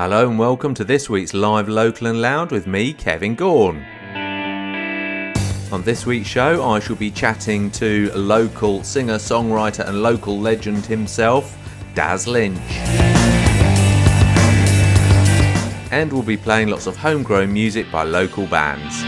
Hello and welcome to this week's Live Local and Loud with me, Kevin Gaughan. On this week's show, I shall be chatting to local singer, songwriter and local legend himself, Daz Lynch. And we'll be playing lots of homegrown music by local bands.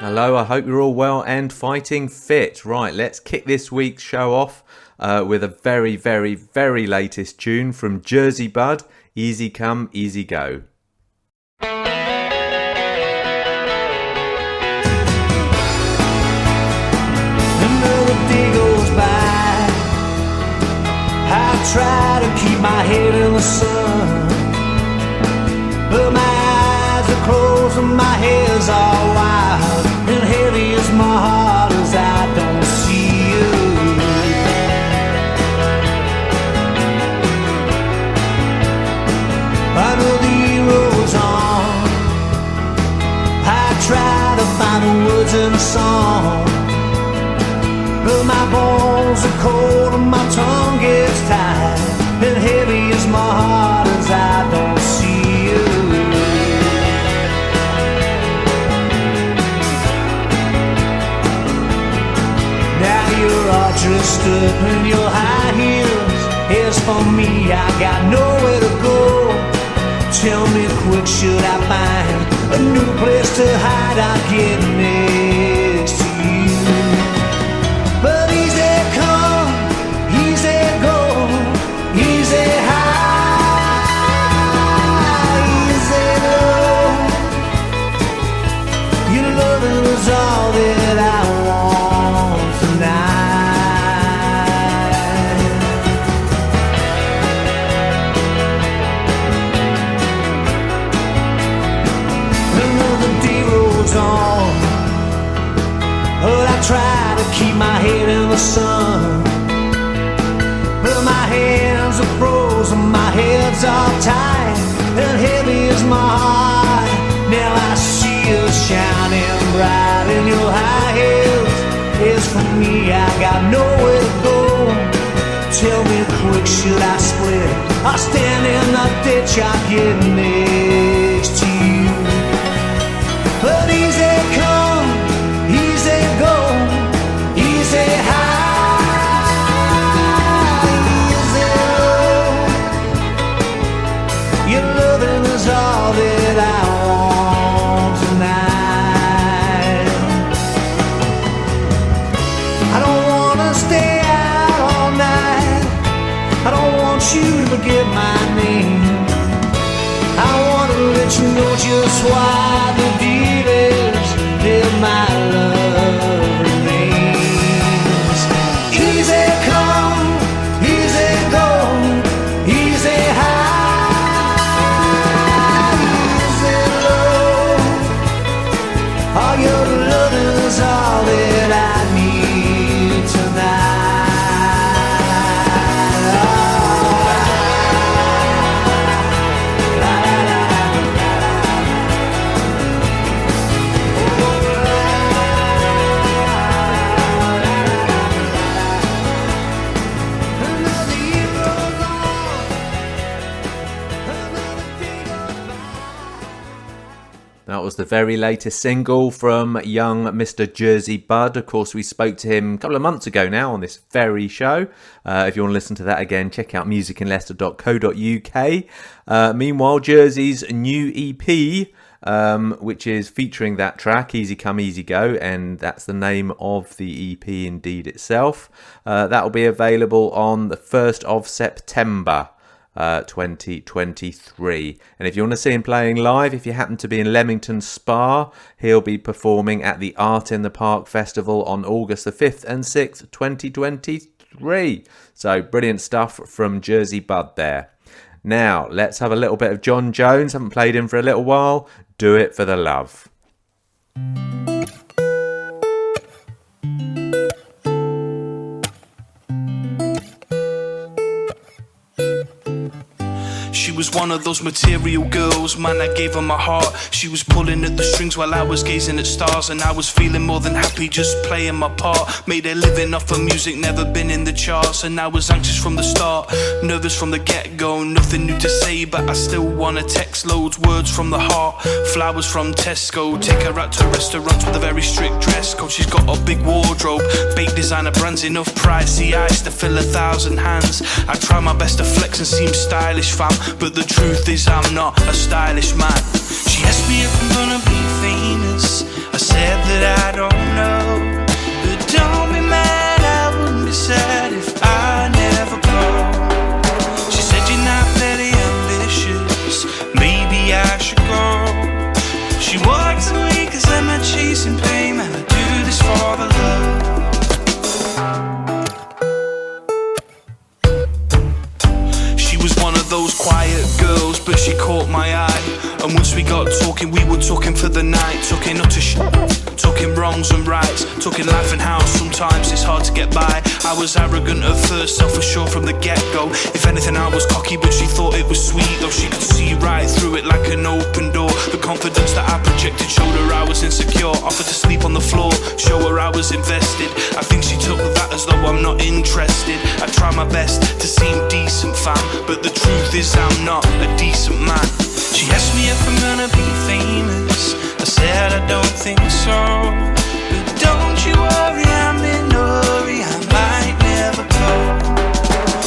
Hello, I hope you're all well and fighting fit. Right, let's kick this week's show off with a very, very, very latest tune from Jersey Bud, Easy Come, Easy Go. Another day goes by. I try to keep my head in the sun, but my eyes are closed and my head's all wild, and heavy is my heart as I don't see you. I know the road's on. I try to find the words in a song, but my bones are cold and my tongue gets tied, and heavy is my heart as I don't see you. Now you're all dressed up in your high heels. As for me, I got nowhere to go. Tell me quick, should I find a new place to hide? I'll get next to you. But easy come, easy go, easy high, easy low. Your loving is all that I want tonight. Another day rolls on, but I try to keep my head in the sun, but my hands are frozen, my head's all tight, and heavy is my heart. Now I see you shining bright in your high heels. As for me, I got nowhere to go. Tell me quick, should I split? I'll stand in the ditch, I'll get next to you. But easy come, easy go, easy high, easy low. Your loving is all that I want tonight. I don't wanna stay out all night. I don't want you to forget my name. I wanna let you know just why the deal is that my love remains. Easy come, easy go, easy high, easy low. All your loving is all that I need tonight. That was the very latest single from young Mr. Jersey Bud. Of course, we spoke to him a couple of months ago now on this very show. If you want to listen to that again, check out musicinleicester.co.uk. Meanwhile, Jersey's new EP, which is featuring that track, Easy Come, Easy Go, and that's the name of the EP indeed itself. That will be available on the 1st of September. 2023. And if you want to see him playing live, if you happen to be in Leamington Spa, he'll be performing at the Art in the Park Festival on August the 5th and 6th, 2023. So brilliant stuff from Jersey Bud there. Now, let's have a little bit of John Jones. Haven't played him for a little while. Do It for the Love. She was one of those material girls, man, I gave her my heart. She was pulling at the strings while I was gazing at stars, and I was feeling more than happy just playing my part. Made a living off of music, never been in the charts, and I was anxious from the start, nervous from the get-go. Nothing new to say, but I still wanna text loads, words from the heart. Flowers from Tesco, take her out to restaurants with a very strict dress code. She's got a big wardrobe, baked designer brands, enough pricey ice to fill 1,000 hands. I try my best to flex and seem stylish, fam, but the truth is I'm not a stylish man. She asked me if I'm gonna be famous. I said that I don't know, but don't be mad, I wouldn't be sad if I never blow. She said you're not very ambitious, maybe I should go. She walks away cause I'm not chasing pain, and I do this for the love. One of those quiet girls, but she caught my eye. And once we got talking, we were talking for the night. Talking not to talking wrongs and rights, talking life and how sometimes it's hard to get by. I was arrogant at first, self-assured from the get-go. If anything I was cocky, but she thought it was sweet, though she could see right through it like an open door. The confidence that I projected showed her I was insecure. Offered to sleep on the floor, show her I was invested. I think she took that as though I'm not interested. I try my best to seem decent, fam, but the truth is I'm not a decent man. She asked me if I'm gonna be famous. I said I don't think so, but don't you worry, I'm in no hurry, I might never blow.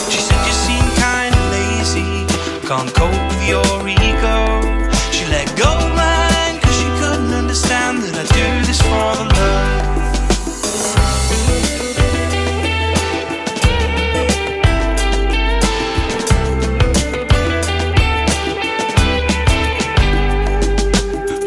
She said you seem kinda lazy, can't cope with your ego. She let go of mine cause she couldn't understand that I do this for the love.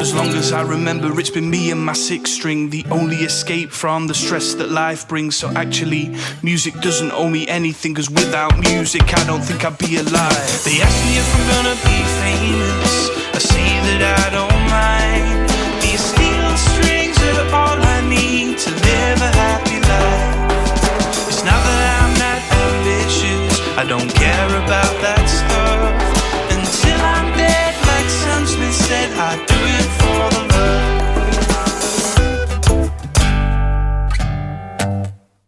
As long as I remember, it's been me and my sixth string, the only escape from the stress that life brings. So actually, music doesn't owe me anything, cause without music I don't think I'd be alive. They ask me if I'm gonna be famous. I say that I don't mind. These steel strings are all I need to live a happy life. It's not that I'm not ambitious, I don't care about that stuff. Until I'm dead, like Sam Smith said, I do it for the love.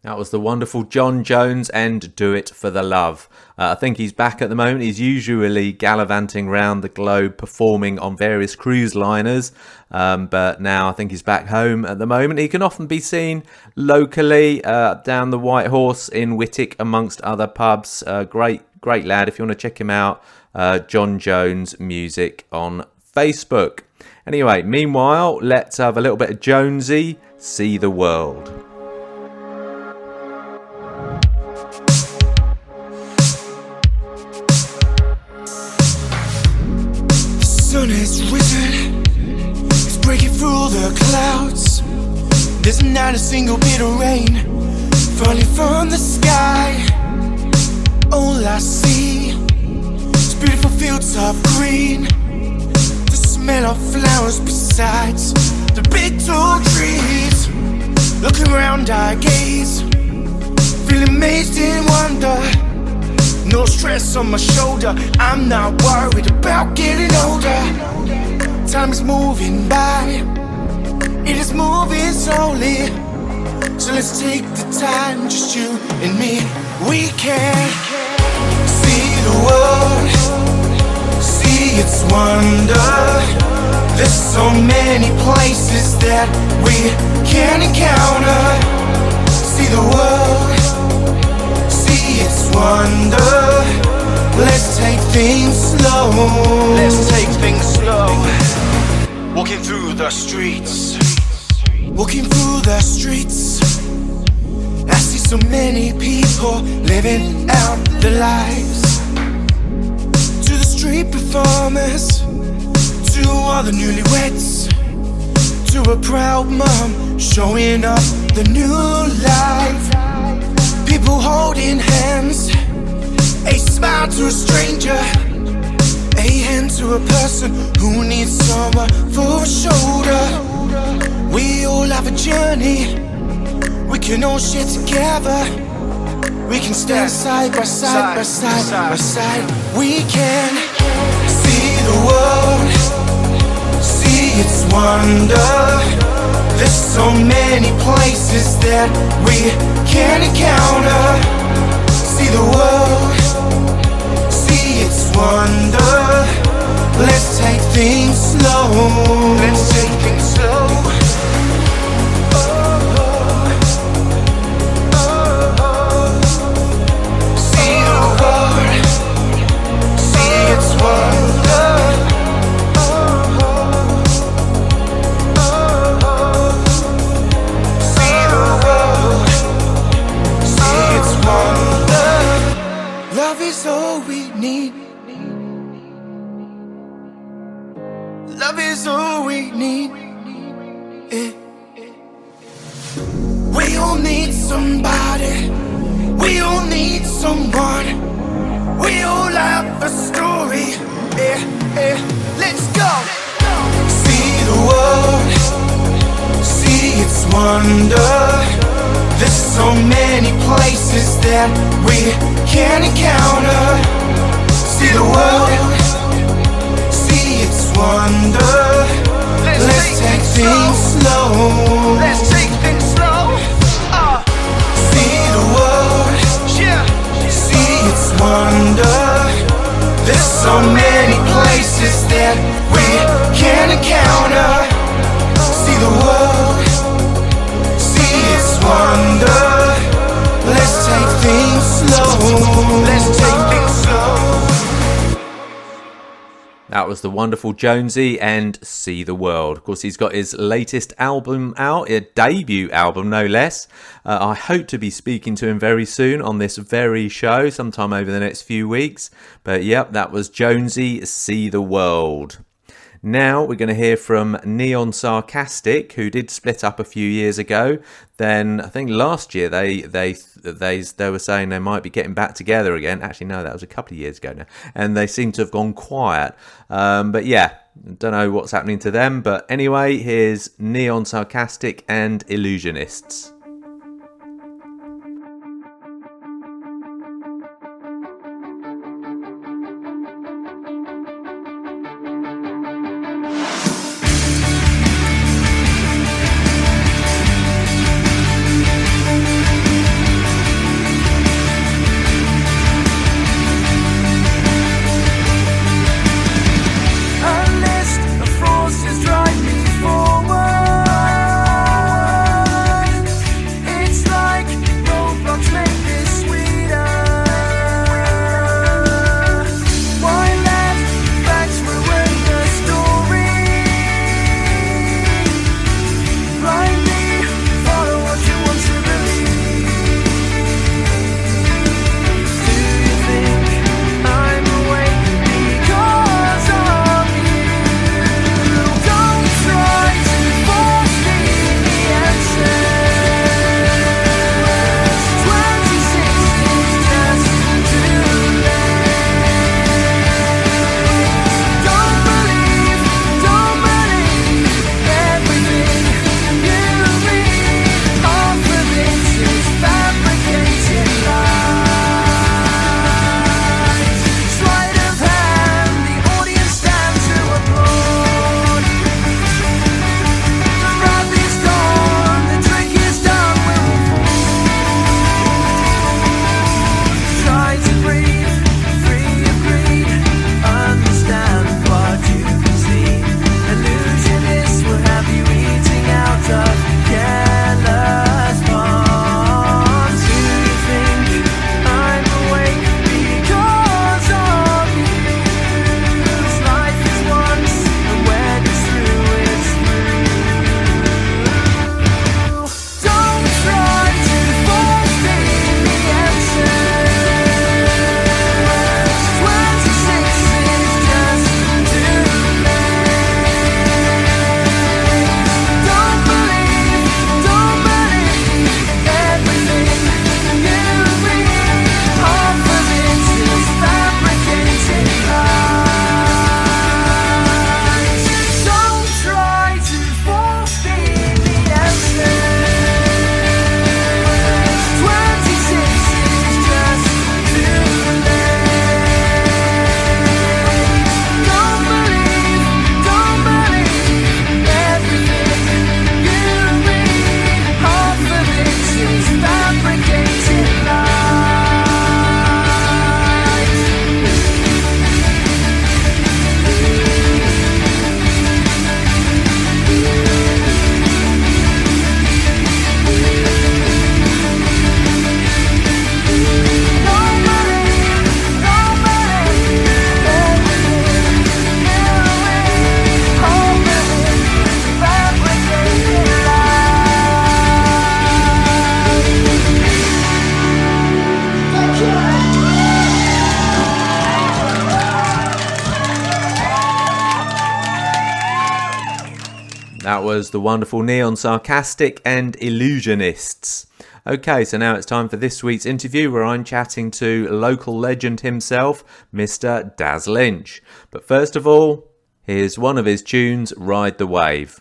That was the wonderful John Jones and Do It For The Love. I think he's back at the moment. He's usually gallivanting around the globe performing on various cruise liners, but now I think he's back home at the moment. He can often be seen locally down the White Horse in Whittick amongst other pubs. Great lad. If you want to check him out, John Jones Music on Facebook. Anyway, meanwhile, let's have a little bit of Jonesy, See the World. The sun has risen, it's breaking through the clouds. There's not a single bit of rain falling from the sky. All I see is beautiful fields of green, the smell of flowers besides the big tall trees. Looking around I gaze, feel amazed in wonder. No stress on my shoulder, I'm not worried about getting older. Time is moving by, it is moving slowly. So let's take the time, just you and me. We can see the world, see its wonder. There's so many places that we can encounter. See the world, see its wonder. Let's take things slow. Let's take things slow. Walking through the streets, walking through the streets, I see so many people living out their lives. To the street performers, to all the newlyweds, to a proud mom showing off the new life. People holding hands, a smile to a stranger, a hand to a person who needs someone for a shoulder. We all have a journey, we can all share together. We can stand side by side, by side, by side. We can See the world, see its wonder. There's so many places that we can't encounter. See the world, see its wonder. Let's take things slow. Let's take things slow. See the world, see its wonder. See the world, see its wonder. Love is all we need. Love is all we need. We all need somebody. We all need someone. We all have a story. Let's go. See the world, see its wonder. There's so many places that we can't encounter. See the world, its wonder. Let's take things slow. Let's take things slow. See the world, see its wonder. There's so many places that we can't encounter. See the world, see its wonder. Let's take things slow. Let's take things slow. That was the wonderful Jonesy and See the World. Of course, he's got his latest album out, a debut album, no less. I hope to be speaking to him very soon on this very show, sometime over the next few weeks. But yep, that was Jonesy, See the World. Now we're going to hear from Neon Sarcastic, who did split up a few years ago. Then I think last year they were saying they might be getting back together again. Actually, no, that was a couple of years ago now, and they seem to have gone quiet. But yeah, don't know what's happening to them. But anyway, here's Neon Sarcastic and Illusionists. that was the wonderful Neon Sarcastic and Illusionists. Okay, so now it's time for this week's interview where I'm chatting to local legend himself, Mr. Daz Lynch. But first of all, here's one of his tunes, Ride the Wave.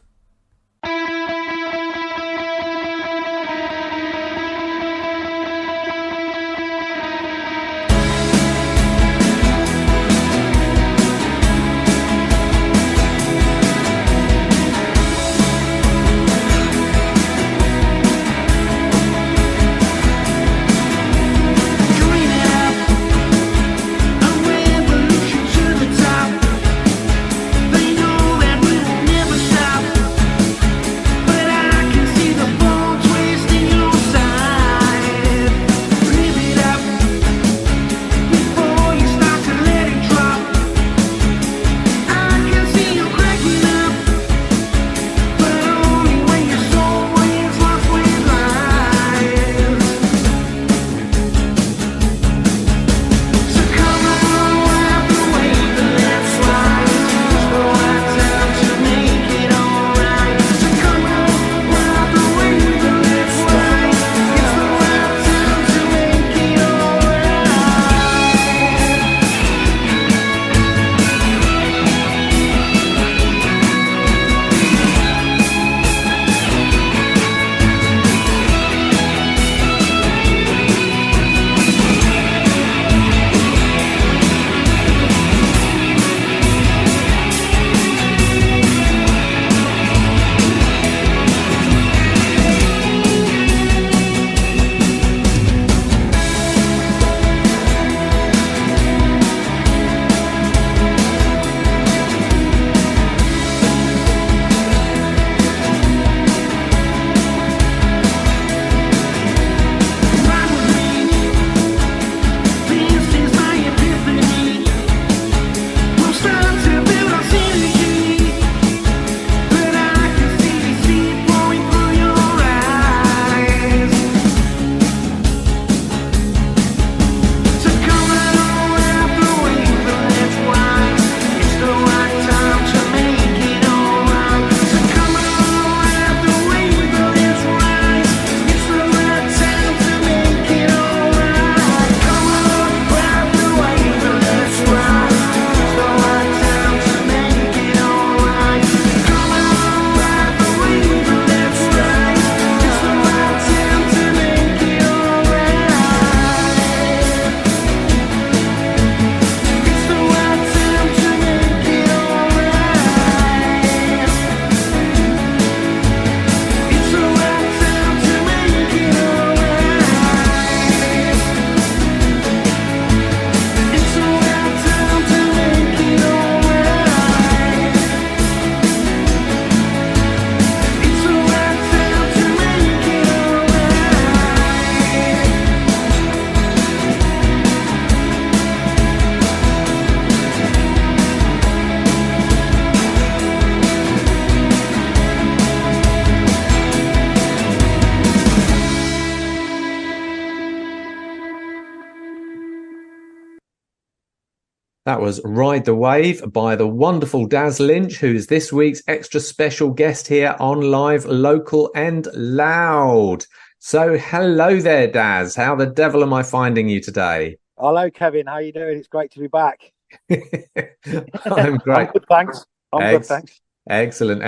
That was Ride the Wave by the wonderful Daz Lynch, who is this week's extra special guest here on Live, Local and Loud. So hello there, Daz. How the devil am I finding you today? Hello, Kevin. How you doing? It's great to be back. I'm great. I'm good, thanks. Good, thanks. Excellent.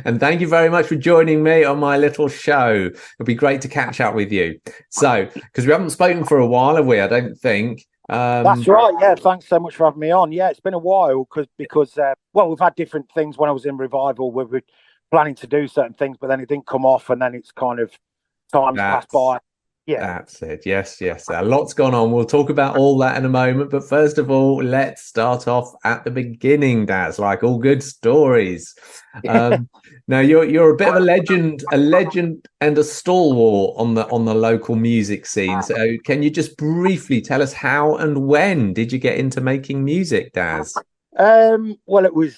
And thank you very much for joining me on my little show. It'll be great to catch up with you. So, because we haven't spoken for a while, have we? I don't think. That's right. Yeah, thanks so much for having me on. Yeah, it's been a while because we've had different things. When I was in Revival, we were planning to do certain things, but then it didn't come off, and then it's kind of time's passed by. Yeah, that's it. Yes. A lot's gone on. We'll talk about all that in a moment. But first of all, let's start off at the beginning, Daz, like all good stories. Now you're a bit of a legend and a stalwart on the local music scene. So can you just briefly tell us how and when did you get into making music, Daz? Well, it was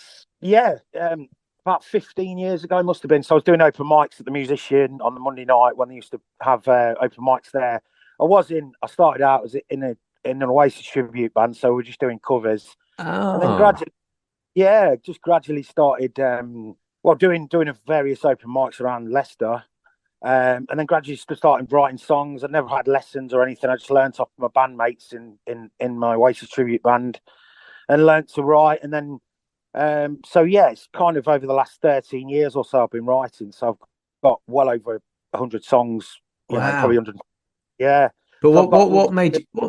about 15 years ago, it must have been. So I was doing open mics at the Musician on the Monday night when they used to have open mics there. I started out as in an Oasis tribute band, so we're just doing covers. And then gradually started well, doing various open mics around Leicester. And then gradually started writing songs. I never had lessons or anything. I just learned off my bandmates in my Oasis tribute band and learned to write. And then, so yeah, it's kind of over the last 13 years or so I've been writing. So I've got well over 100 songs, probably Wow. 100. Yeah. But So I've got what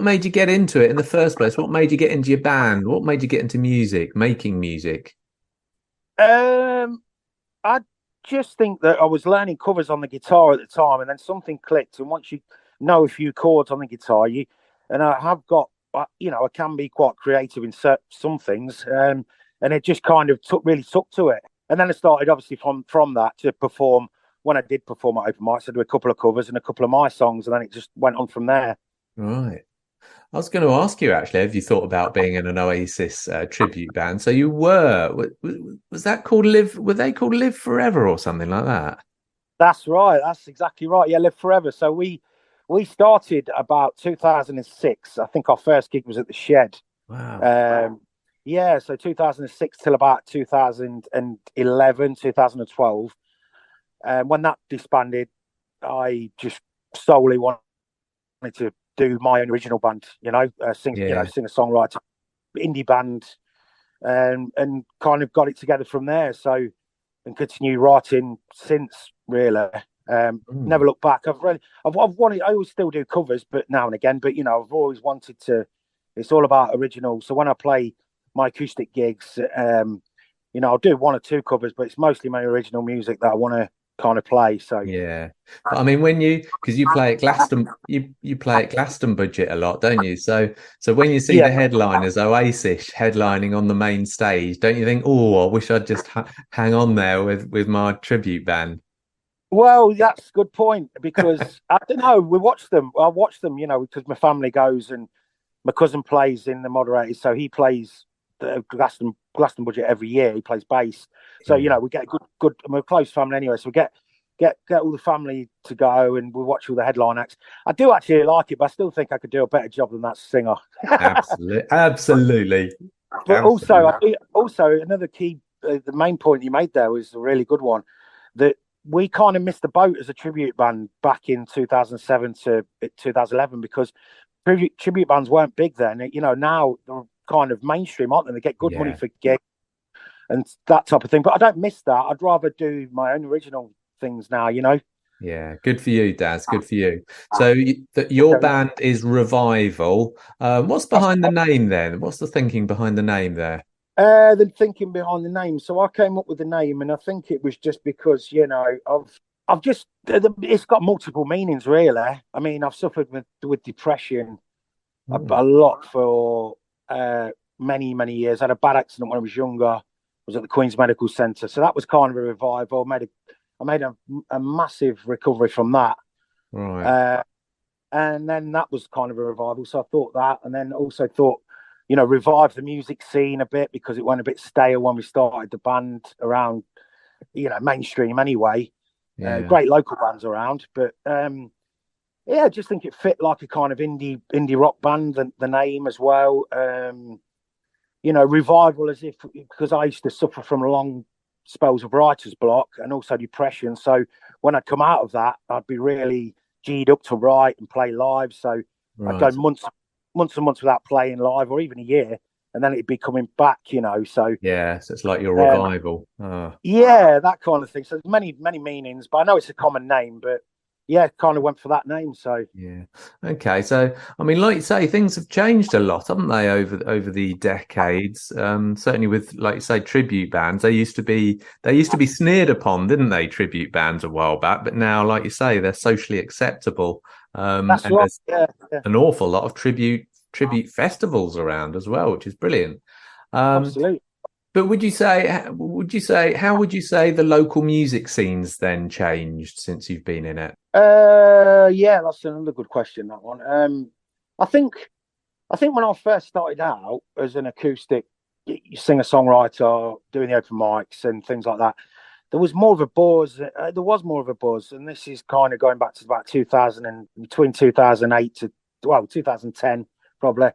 made you get into it in the first place? What made you get into your band? What made you get into music, making music? I just think that I was learning covers on the guitar at the time, and then something clicked. And once you know a few chords on the guitar, and I have got, I can be quite creative in some things, and it just kind of really took to it. And then I started obviously from that to perform. When I did perform at open mics, I do a couple of covers and a couple of my songs, and then it just went on from there. Right. I was going to ask you actually, have you thought about being in an Oasis tribute band? So you were. Was that called Live? Were they called Live Forever or something like that? That's right. That's exactly right. Yeah, Live Forever. So we started about 2006. I think our first gig was at the Shed. Wow. Yeah, so 2006 till about 2011, 2012. When that disbanded, I just solely wanted to do my own original band. Sing, Yeah. sing a songwriter, indie band, and kind of got it together from there. So and continue writing since really. Mm. Never looked back. I've wanted. I always still do covers, but now and again. But I've always wanted to. It's all about original. So when I play my acoustic gigs, I'll do one or two covers, but it's mostly my original music that I want to kind of play. So Yeah. But I mean, because you play at you play at Glastonbury a lot, don't you? So when you see yeah. the headliners, Oasis headlining on the main stage, don't you think, oh, I wish I'd just hang on there with my tribute band? Well, that's a good point because I don't know. We watch them. I watch them, because my family goes and my cousin plays in the moderators, so he plays the Glastonbury every year. He plays bass, so Yeah. we get a good. We're a close family anyway, so we get all the family to go and we watch all the headline acts. I do actually like it, but I still think I could do a better job than that singer. Absolutely. Absolutely. But Absolutely. also another key, the main point you made there was a really good one. That we kind of missed the boat as a tribute band back in 2007 to 2011 because tribute bands weren't big then. Now they're kind of mainstream, aren't they? They get good money Yeah. for gigs and that type of thing. But I don't miss that. I'd rather do my own original things now. Yeah, good for you, Daz. Good for you. So your band is Revival. What's behind the name then? What's the thinking behind the name there? The thinking behind the name. So I came up with the name, and I think it was just because I've just it's got multiple meanings really. I mean, I've suffered with depression Mm. a lot for many years. I had a bad accident when I was younger. I was at the Queen's Medical Centre, so that was kind of a revival. I made a massive recovery from that, Right. uh, and then that was kind of a revival. So I thought that, and then also thought, revive the music scene a bit because it went a bit stale when we started the band around, mainstream anyway. Yeah. Great local bands around, but yeah, I just think it fit like a kind of indie rock band. The name as well. Revival as if because I used to suffer from long spells of writer's block and also depression. So when I'd come out of that, I'd be really G'd up to write and play live. So I'd go Right. months and months without playing live, or even a year, and then it'd be coming back. So Yeah. So it's like your um, revival. Ah. yeah, that kind of thing. So there's many meanings, but I know it's a common name, but yeah, kind of went for that name. So Yeah. Okay. So, I mean, like you say, things have changed a lot, haven't they, over the decades? Certainly with, like you say, tribute bands. They used to be sneered upon, didn't they? Tribute bands a while back, but now, like you say, they're socially acceptable. that's And right. there's Yeah, yeah, an awful lot of tribute festivals around as well, which is brilliant. Um, absolutely. but how would you say the local music scenes then changed since you've been in it? Yeah, that's another good question. That one. I think I think when I first started out as an acoustic singer songwriter, doing the open mics and things like that, there was more of a buzz. There was more of a buzz, and this is kind of going back to about 2000 and between 2008 to 2010 probably.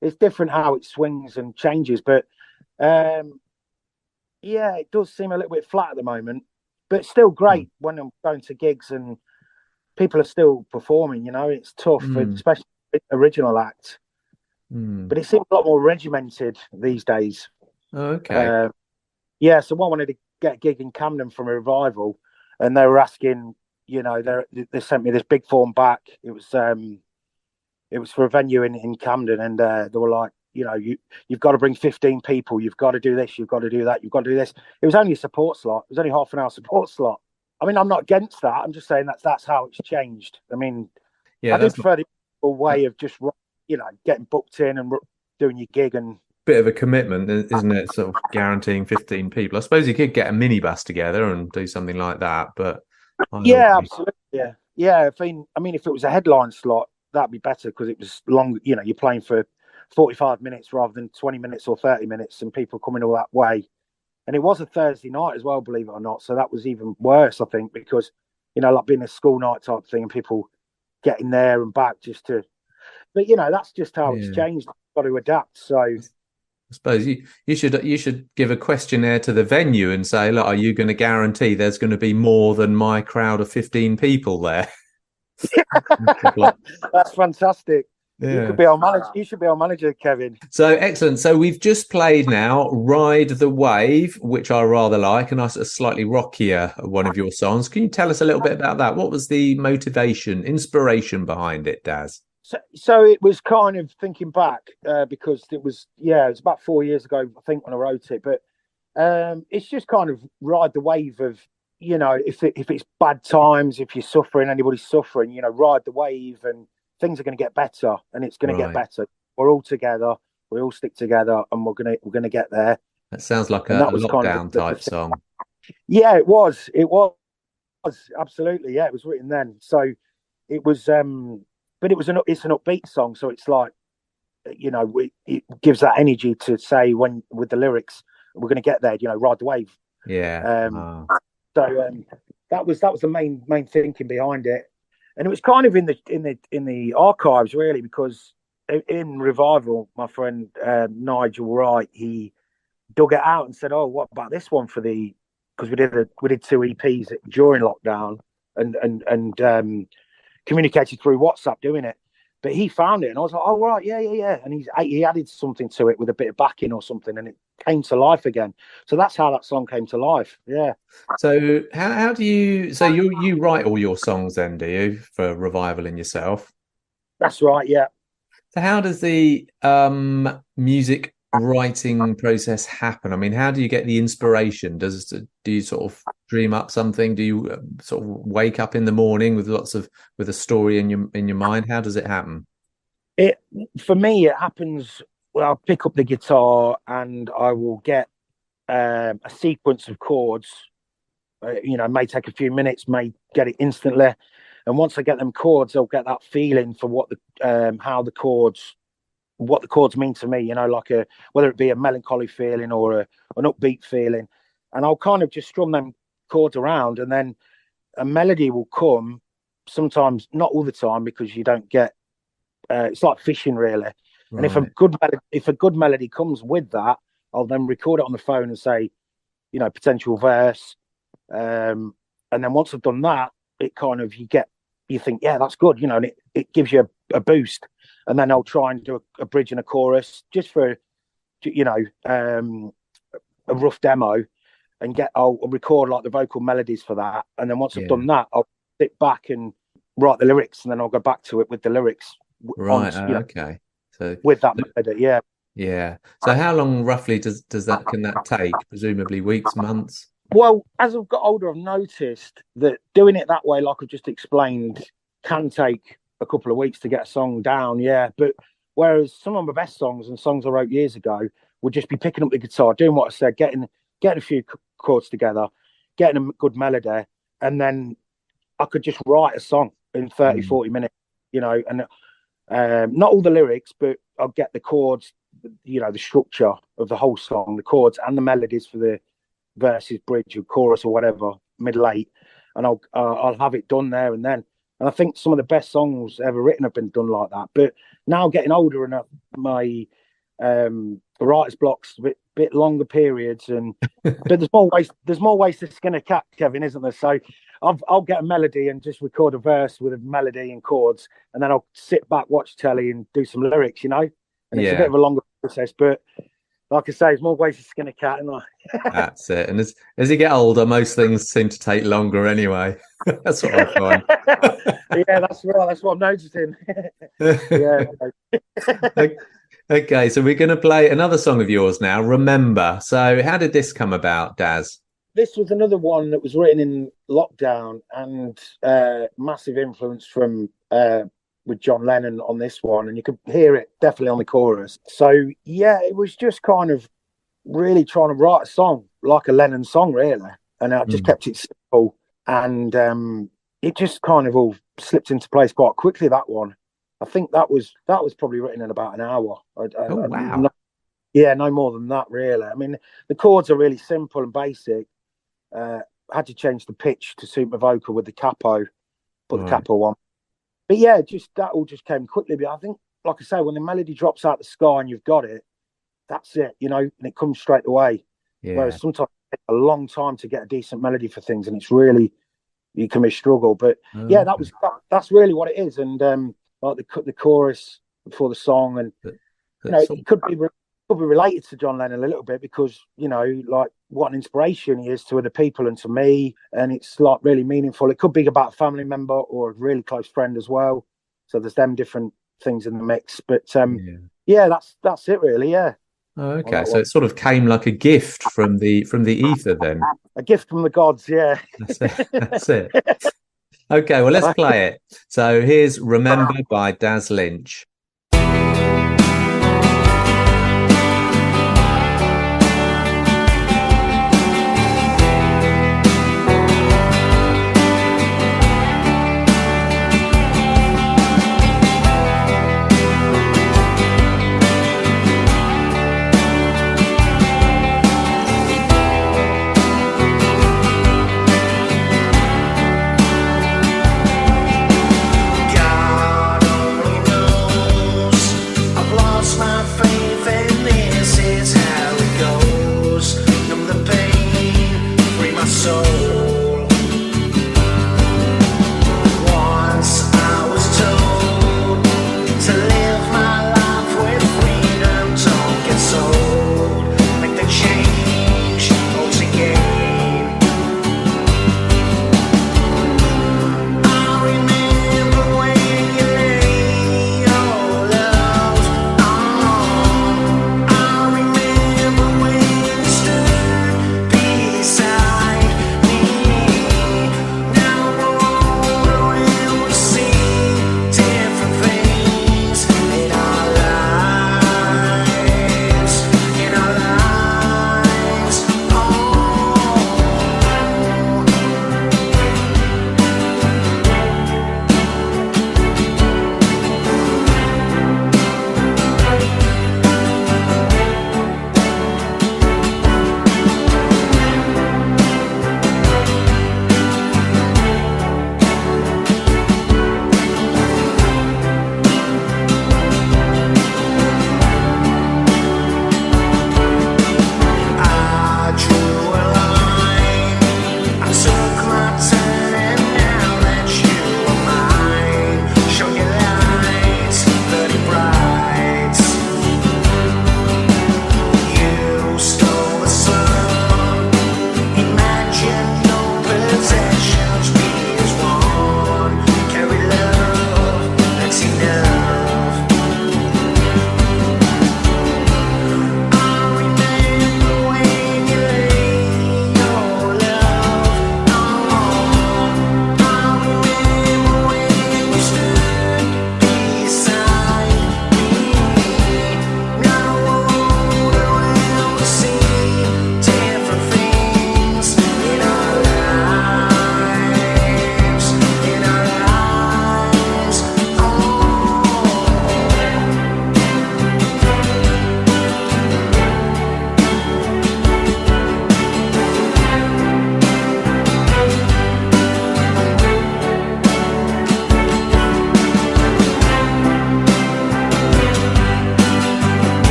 It's different how it swings and changes, but um, yeah, it does seem a little bit flat at the moment, but it's still Mm. great when I'm going to gigs and people are still performing. You know, it's tough, Mm. especially original act. Mm. But it seems a lot more regimented these days. Okay. Um, yeah, so I wanted to get a gig in Camden from a revival, and they were asking, you know, they sent me this big form back. It was for a venue in Camden, and they were like, you know, you've got to bring 15 people, you've got to do this, you've got to do that, you've got to do this. It was only a support slot. It was only half an hour support slot. I mean, I'm not against that. I'm just saying that's how it's changed. I mean, Yeah, I do that's prefer the a way of just, you know, getting booked in and doing your gig. And bit of a commitment, isn't it? Sort of guaranteeing 15 people. I suppose you could get a minibus together and do something like that, but either yeah, way. absolutely, yeah. I mean, if it was a headline slot, that'd be better because it was long. You know, you're playing for 45 minutes rather than 20 minutes or 30 minutes, and people coming all that way. And it was a Thursday night as well, believe it or not. So that was even worse, I think, because, you know, like being a school night type thing and people getting there and back just to. But you know, that's just how it's Yeah. changed. Got to adapt. So I suppose you should give a questionnaire to the venue and say, look, are you going to guarantee there's going to be more than my crowd of 15 people there? that's fantastic. You Yeah. could be our manager. You should be our manager, Kevin. So excellent. So we've just played now Ride the Wave, which I rather like, and a slightly rockier one of your songs. Can you tell us a little bit about that? What was the motivation, inspiration behind it, Daz? So it was kind of thinking back because it was about 4 years ago, I think, when I wrote it. But it's just kind of ride the wave of, you know, if it's bad times, if you're suffering, anybody's suffering, you know, ride the wave and things are going to get better, and it's going to get Right. better. We're all together, we all stick together, and we're gonna get there. That sounds like And a that was kind of lockdown type song. yeah, it was absolutely, yeah, it was written then. So it was, but it's an upbeat song, so it's like, you know, it gives that energy to say when with the lyrics, we're going to get there, you know, ride the wave. Yeah. Um, Ah, so that was the main thinking behind it, and it was kind of in the archives really, because in Revival, my friend Nigel Wright, he dug it out and said, "Oh, what about this one for the?" Because we did two EPs during lockdown, and communicated through WhatsApp doing it. But he found it, and I was like, "Oh right, yeah." And he added something to it with a bit of backing or something, and it came to life again. So that's how that song came to life. Yeah, so how do you so you write all your songs then, do you, for Revival in yourself? that's right. Yeah. So how does the music writing process happen? I mean, how do you get the inspiration? Do you sort of dream up something? Do you sort of wake up in the morning with with a story in your mind? How does it happen? It For me, it happens. Well, I'll pick up the guitar and I will get a sequence of chords. You know, it may take a few minutes, may get it instantly. And once I get them chords, I'll get that feeling for how what the chords mean to me. You know, like whether it be a melancholy feeling or an upbeat feeling, and I'll kind of just strum them chords around, and then a melody will come. Sometimes, not all the time, because you don't get. It's like fishing, really. And Right. if a good melody comes with that, I'll then record it on the phone and say, you know, potential verse. And then once I've done that, it kind of you think, yeah, that's good, you know, and it gives you a boost. And then I'll try and do a bridge and a chorus just for, you know, a rough demo, and I'll record like the vocal melodies for that. And then once I've Yeah. done that, I'll sit back and write the lyrics, and then I'll go back to it with the lyrics on, Right. you know, Okay. So with that melody. Yeah. yeah. So how long roughly does that can that take? Presumably weeks, months? Well, as I've got older, I've noticed that doing it that way, like I've just explained, can take a couple of weeks to get a song down. Yeah. But whereas some of my best songs and songs I wrote years ago would just be picking up the guitar, doing what I said, getting a few chords together, getting a good melody, and then I could just write a song in 30, Mm. 40 minutes, you know, and not all the lyrics, but I'll get the chords, you know, the structure of the whole song, the chords and the melodies for the verses, bridge, or chorus, or whatever, middle eight, and I'll have it done there and then. And I think some of the best songs ever written have been done like that. But now getting older and my writer's block's a bit bit longer periods, but there's more ways to skin a cat, Kevin, isn't there? So I'll get a melody and just record a verse with a melody and chords, and then I'll sit back, watch telly, and do some lyrics, and it's a bit of a longer process, but like I say, there's more ways to skin a cat, isn't there? That's it. And as you get older, most things seem to take longer anyway. That's what I find. Yeah, that's right. That's what I'm noticing. Yeah. Okay, so we're going to play another song of yours now, Remember. So how did this come about, Daz? This was another one that was written in lockdown, and massive influence from with John Lennon on this one, and you could hear it definitely on the chorus. So yeah, it was just kind of really trying to write a song like a Lennon song, really, and I just kept it simple, and it just kind of all slipped into place quite quickly. That one, I think that was probably written in about an hour. Wow! No more than that, really. I mean, the chords are really simple and basic. I had to change the pitch to suit my vocal with the capo, put the capo on. But yeah, that all just came quickly. But I think, like I say, when the melody drops out the sky and you've got it, that's it, and it comes straight away. Yeah. Whereas sometimes it takes a long time to get a decent melody for things, and it's really, you can be a struggle. But yeah, that's really what it is. And like the chorus before the song, and it could be related to John Lennon a little bit, because like what an inspiration he is to other people and to me, and it's like really meaningful. It could be about a family member or a really close friend as well, so there's them different things in the mix. But yeah, that's it really. Yeah. Oh, okay, so it sort of came like a gift from the ether then. A gift from the gods. Yeah. That's it. Okay, well, let's play it. So here's Remember by Daz Lynch. God only knows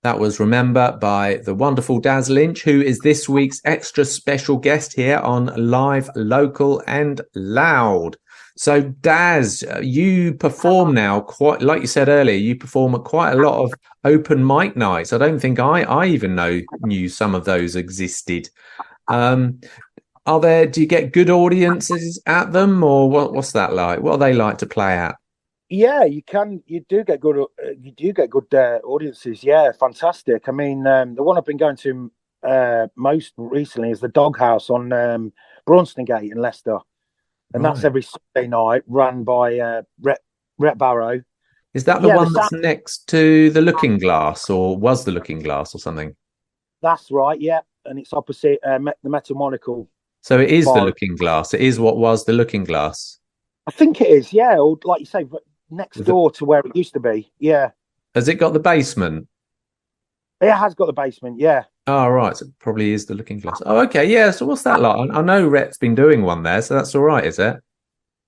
That was Remember by the wonderful Daz Lynch, who is this week's extra special guest here on Live, Local and Loud. So, Daz, you perform now quite, like you said earlier, you perform at quite a lot of open mic nights. I don't think I even knew some of those existed. Do you get good audiences at them, or what's that like? What are they like to play at? Yeah, you can. You do get good. Audiences. Yeah, fantastic. I mean, the one I've been going to most recently is the Doghouse on Braunston in Leicester, and that's Right. every Sunday night, run by Rhett Barrow. Is that the one that's next to the Looking Glass, or was the Looking Glass, or something? That's right. Yeah, and it's opposite the Metal Monocle. So it is the bar. Looking Glass. It is what was the Looking Glass. I think it is. Yeah, or like you say, next door to where it used to be. Yeah. Has it got the basement? It has got the basement. Yeah. Oh, right. So it probably is the Looking Glass. Oh, okay. Yeah. So what's that like? I know Rhett's been doing one there, so that's all right, is it?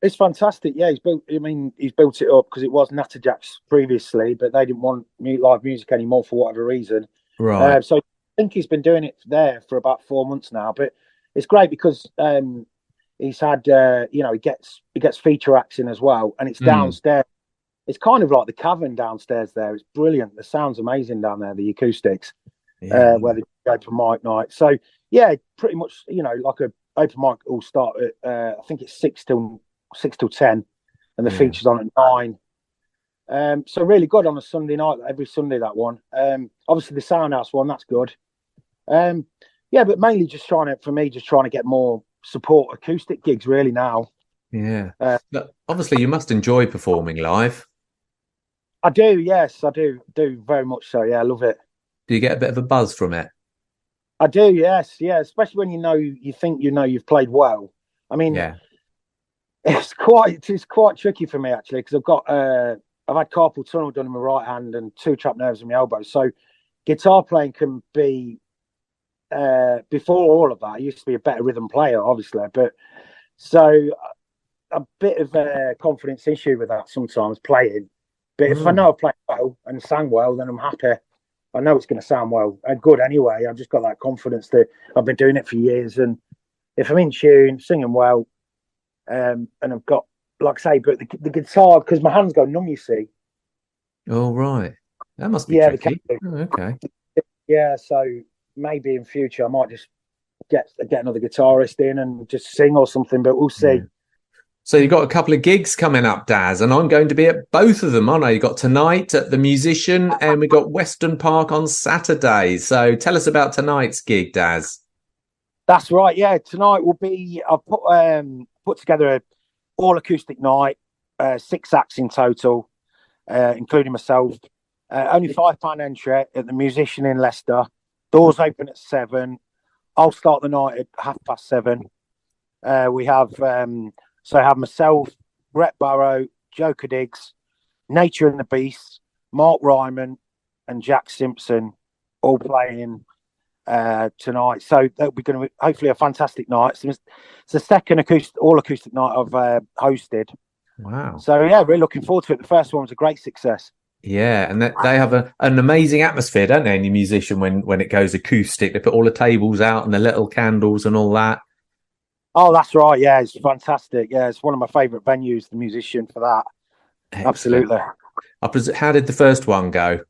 It's fantastic. Yeah, he's built. I mean, he's built it up because it was Natterjack's previously, but they didn't want live music anymore for whatever reason. Right. So I think he's been doing it there for about 4 months now. But it's great because he's had he gets feature acts in as well, and it's downstairs. It's kind of like the cavern downstairs there. It's brilliant. The sound's amazing down there, the acoustics, where they go for mic night. So yeah, pretty much like a open mic will start at I think it's 6 till 10, and the features on at 9. So really good on a Sunday night, every Sunday, that one. Obviously the Soundhouse one, that's good. But mainly just trying to get more support acoustic gigs really now. Yeah. Obviously you must enjoy performing live. I do, yes, I do very much so. Yeah, I love it. Do you get a bit of a buzz from it? I do, yes, yeah. Especially when you think you've played well. I mean, it's quite tricky for me actually because I've had carpal tunnel done in my right hand and 2 trapped nerves in my elbow. So guitar playing can be before all of that. I used to be a better rhythm player, obviously, but so a bit of a confidence issue with that sometimes playing. But if I know I play well and sang well, then I'm happy. I know it's going to sound well and good anyway. I've just got that confidence that I've been doing it for years. And if I'm in tune, singing well, and I've got, like I say, but the guitar, because my hands go numb, you see. Oh, right. That must be tricky. Oh, okay. Yeah, so maybe in future I might just get another guitarist in and just sing or something, but we'll see. Yeah. So you've got a couple of gigs coming up, Daz, and I'm going to be at both of them, aren't I? You've got tonight at the Musician and we've got Weston Park on Saturday. So tell us about tonight's gig, Daz. That's right, yeah. Tonight will be, I've put together an all-acoustic night, 6 acts in total, including myself. Only £5 entry at the Musician in Leicester. Doors open at 7. I'll start the night at 7:30. We have... So I have myself, Rhett Barrow, Joker Diggs, Nature and the Beast, Mark Ryman, and Jack Simpson all playing tonight. So that'll be going to be hopefully a fantastic night. It's the second all acoustic night I've hosted. Wow. So yeah, really looking forward to it. The first one was a great success. Yeah, and they have an amazing atmosphere, don't they, in the Musician when it goes acoustic. They put all the tables out and the little candles and all that. Oh, that's right. Yeah, it's fantastic. Yeah, it's one of my favourite venues, the Musician, for that. Excellent. Absolutely. How did the first one go?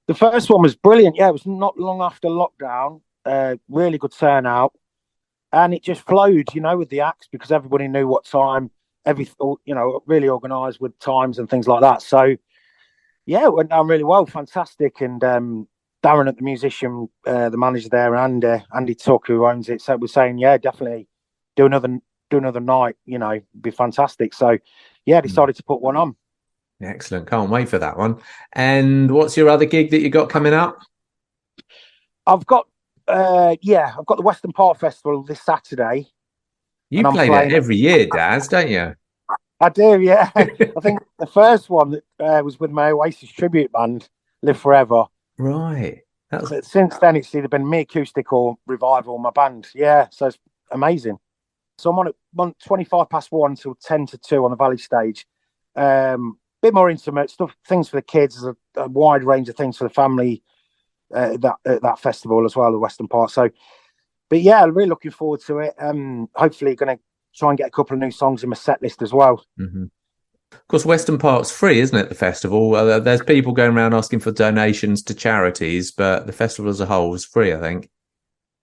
The first one was brilliant. Yeah, it was not long after lockdown. Really good turnout. And it just flowed, with the acts because everybody knew what time, really organised with times and things like that. So, yeah, it went down really well. Fantastic. And Darren at the Musician, the manager there, and Andy Tuck, who owns it, so we're saying, yeah, definitely do another night. Be fantastic. So, yeah, decided to put one on. Excellent. Can't wait for that one. And what's your other gig that you got coming up? I've got the Weston Park Festival this Saturday. You play it every year, Daz, don't you? I do, yeah. I think the first one was with my Oasis tribute band, Live Forever. Right. But since then, it's either been me acoustic or Revival, my band. Yeah, so it's amazing. So I'm on 1 till 10 to 2 on the Valley stage. Bit more intimate stuff, things for the kids. a wide range of things for the family that festival as well, the Western Part. So, but yeah, really looking forward to it. Hopefully, going to try and get a couple of new songs in my set list as well. Mm-hmm. Of course, Western Park's free, isn't it? The festival. There's people going around asking for donations to charities, but the festival as a whole is free, I think.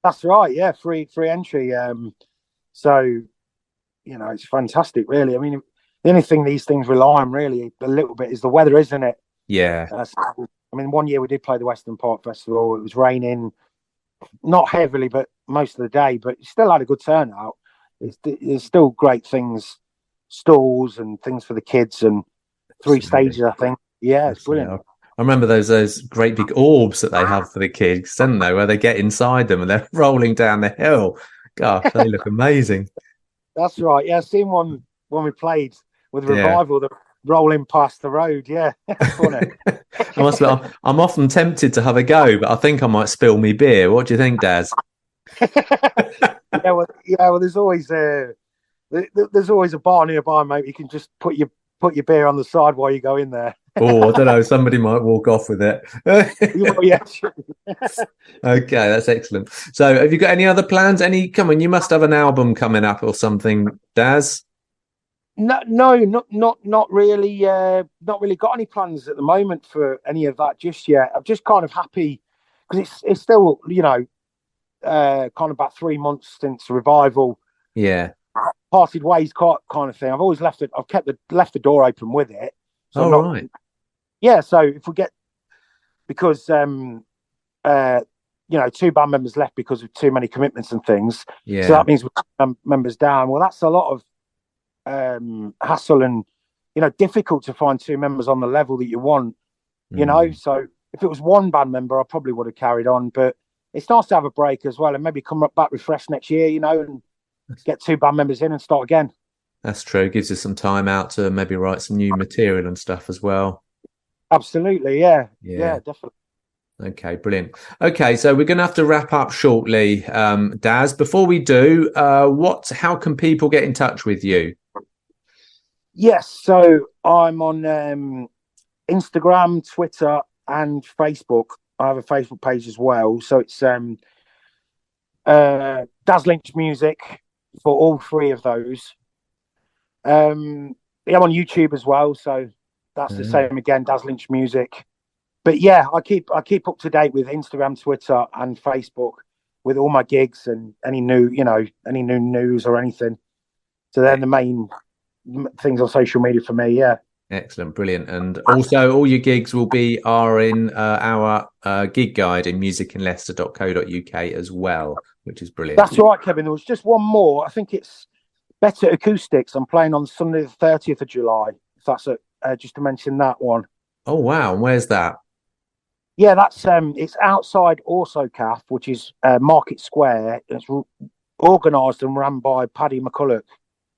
That's right. Yeah, free entry. So, you know, it's fantastic, really. I mean, the only thing these things rely on really a little bit is the weather, isn't it? Yeah. I mean, one year we did play the Western Park Festival. It was raining, not heavily, but most of the day. But you still had a good turnout. There's still great things, stalls and things for the kids, and 3 stages, I think. Yeah, it's brilliant. Yeah. I remember those great big orbs that they have for the kids, don't they? Where they get inside them and they're rolling down the hill. Gosh, they look amazing. That's right. Yeah, I seen one when we played with Revival, that rolling past the road. Yeah, funny. I'm often tempted to have a go, but I think I might spill me beer. What do you think, Daz? Well, there's always a bar nearby, mate. You can just put your beer on the side while you go in there. Oh, I don't know. Somebody might walk off with it. Yeah. Okay, that's excellent. So, have you got any other plans? Come on, you must have an album coming up or something, Daz. No, not really. Not really got any plans at the moment for any of that just yet. I'm just kind of happy because it's still, you know, kind of about 3 months since Revival. Yeah. Parted ways, kind of thing. I've always left the door open with it. So right. Yeah. So if we get, because you know, 2 band members left because of too many commitments and things. Yeah. So that means we're members down. Well, that's a lot of hassle and, you know, difficult to find 2 members on the level that you want. You know, so if it was 1 band member, I probably would have carried on. But it's nice to have a break as well and maybe come back refreshed next year. You know, and get 2 band members in and start again. That's true. It gives you some time out to maybe write some new material and stuff as well. Absolutely, yeah, definitely. Okay, brilliant. Okay, so we're going to have to wrap up shortly, Daz. Before we do, how can people get in touch with you? Yes, so I'm on Instagram, Twitter, and Facebook. I have a Facebook page as well. So it's Daz Lynch Music for all 3 of those. I'm on YouTube as well, so that's the same again, Daz Lynch Music. But yeah, I keep up to date with Instagram, Twitter, and Facebook with all my gigs and any new news or anything. So they're the main things on social media for me. Yeah. Excellent, brilliant. And also all your gigs are in our gig guide in musicinleicester.co.uk as well, which is brilliant. That's right, Kevin. There was just one more. I think it's Better Acoustics. I'm playing on Sunday the 30th of July. If that's just to mention that one. Oh wow, and where's that? Yeah, that's it's outside Orsocaf, which is Market Square. It's organised and run by Paddy McCulloch.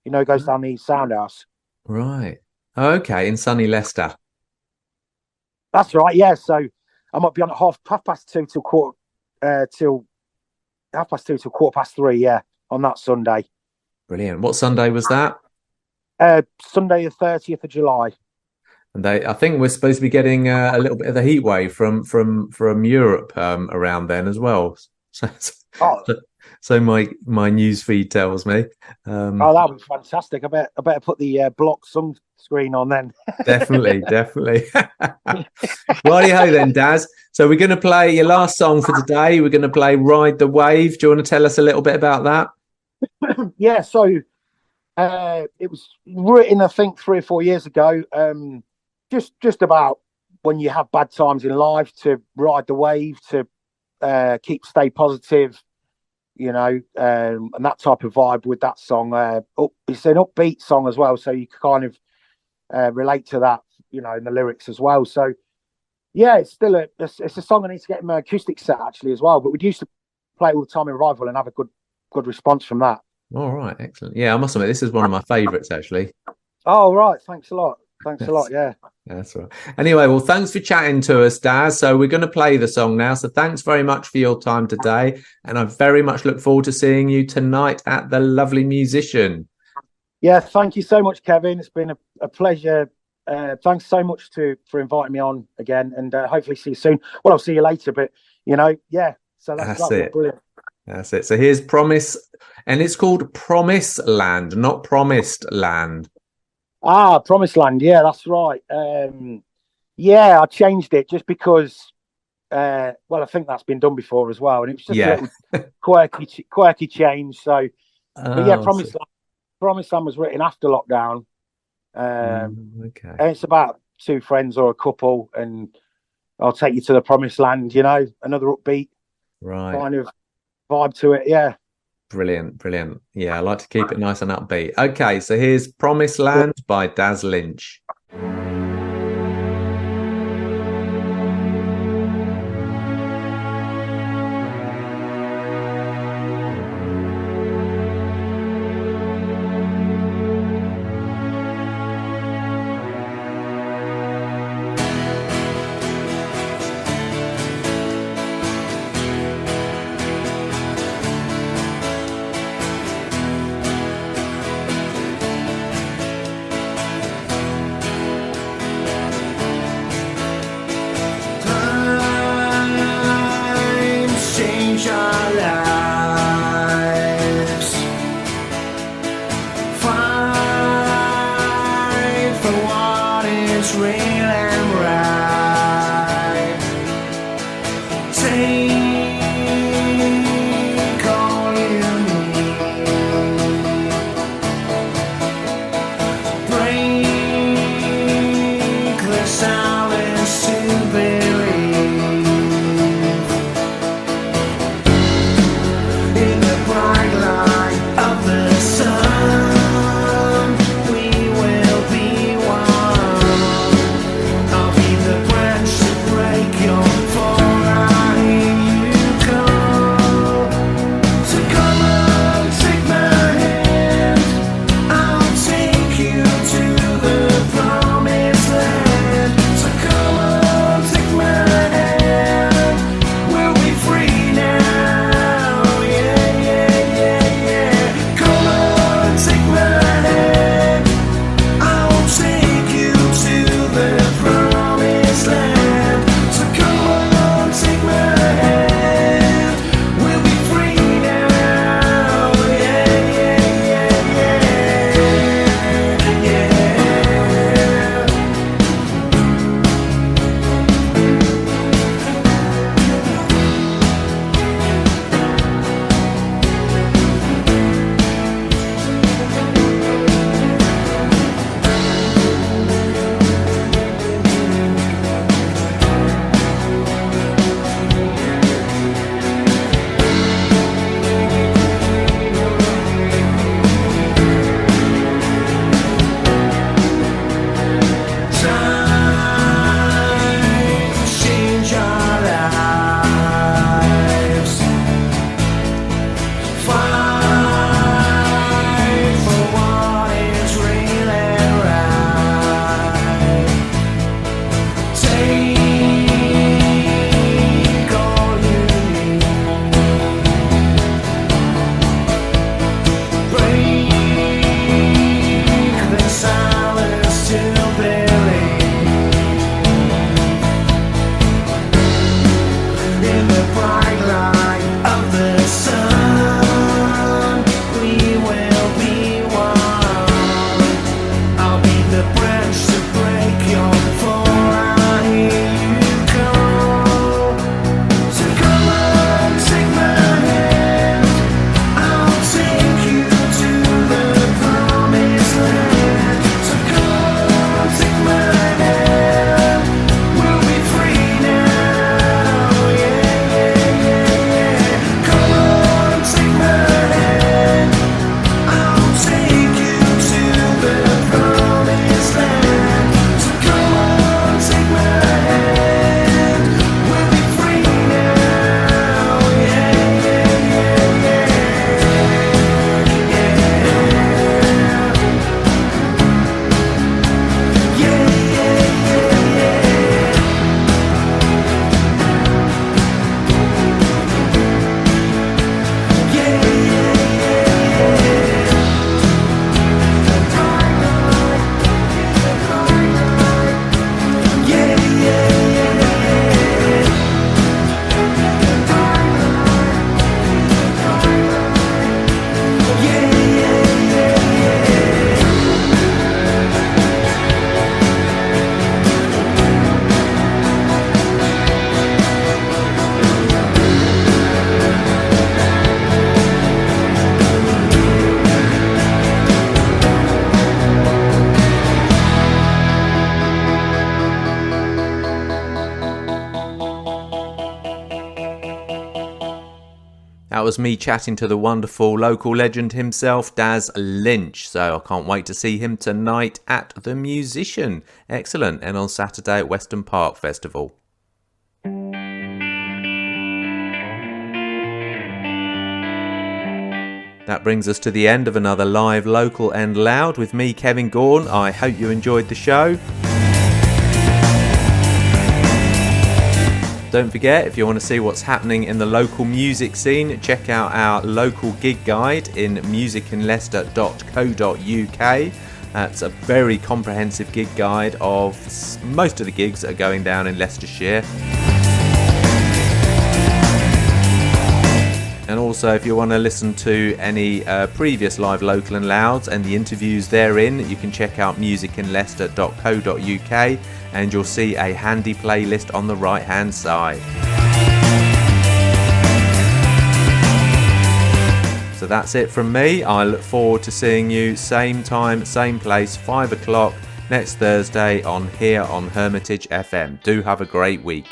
You know, he goes down the East Soundhouse. Right. Okay, in sunny Leicester. That's right. Yeah. So I might be on at half past 2 till quarter past 3. Yeah, on that Sunday. Brilliant. What Sunday was that? Sunday the 30th of July. And I think we're supposed to be getting a little bit of the heat wave from Europe around then as well. So my news feed tells me. That was fantastic. I better put the block sunscreen on then. Definitely. Righty-ho then, Daz. So we're going to play your last song for today. We're going to play Ride the Wave. Do you want to tell us a little bit about that? Yeah, so it was written, I think, 3 or 4 years ago. Just about when you have bad times in life, to ride the wave, to stay positive, you know, and that type of vibe with that song. It's an upbeat song as well, so you kind of relate to that, you know, in the lyrics as well. So yeah, it's still it's a song I need to get in my acoustic set actually as well. But we used to play it all the time in Revival and have a good response from that. All right, excellent. Yeah, I must admit this is one of my favourites actually. Oh right, thanks a lot. Thanks a lot. Yeah. That's right. Anyway, well, thanks for chatting to us, Daz. So we're going to play the song now. So thanks very much for your time today. And I very much look forward to seeing you tonight at the Lovely Musician. Yeah, thank you so much, Kevin. It's been a pleasure Thanks so much for inviting me on again, and hopefully see you soon. Well, I'll see you later, but yeah. So That's that'll be it. brilliant. That's it. So here's Promise, and it's called Promise Land, not Promised Land. Ah, Promised Land. Yeah, that's right. Yeah, I changed it just because. Well, I think that's been done before as well, and it was just a little quirky change. So, but yeah, Promised Land was written after lockdown. Okay. And it's about two friends or a couple, and I'll take you to the promised land. Another upbeat kind of vibe to it. Yeah. Brilliant. Yeah, I like to keep it nice and upbeat. Okay, so here's Promised Land by Daz Lynch. That was me chatting to the wonderful local legend himself, Daz Lynch. So I can't wait to see him tonight at The Musician. Excellent. And on Saturday at Weston Park Festival. That brings us to the end of another Live, Local and Loud with me, Kevin Gaughan. I hope you enjoyed the show. Don't forget, if you want to see what's happening in the local music scene, check out our local gig guide in musicinleicester.co.uk. That's a very comprehensive gig guide of most of the gigs that are going down in Leicestershire. And also, if you want to listen to any previous Live, Local and Louds and the interviews therein, you can check out musicinleicester.co.uk and you'll see a handy playlist on the right hand side. So that's it from me. I look forward to seeing you same time, same place, 5 o'clock next Thursday here on Hermitage FM. Do have a great week.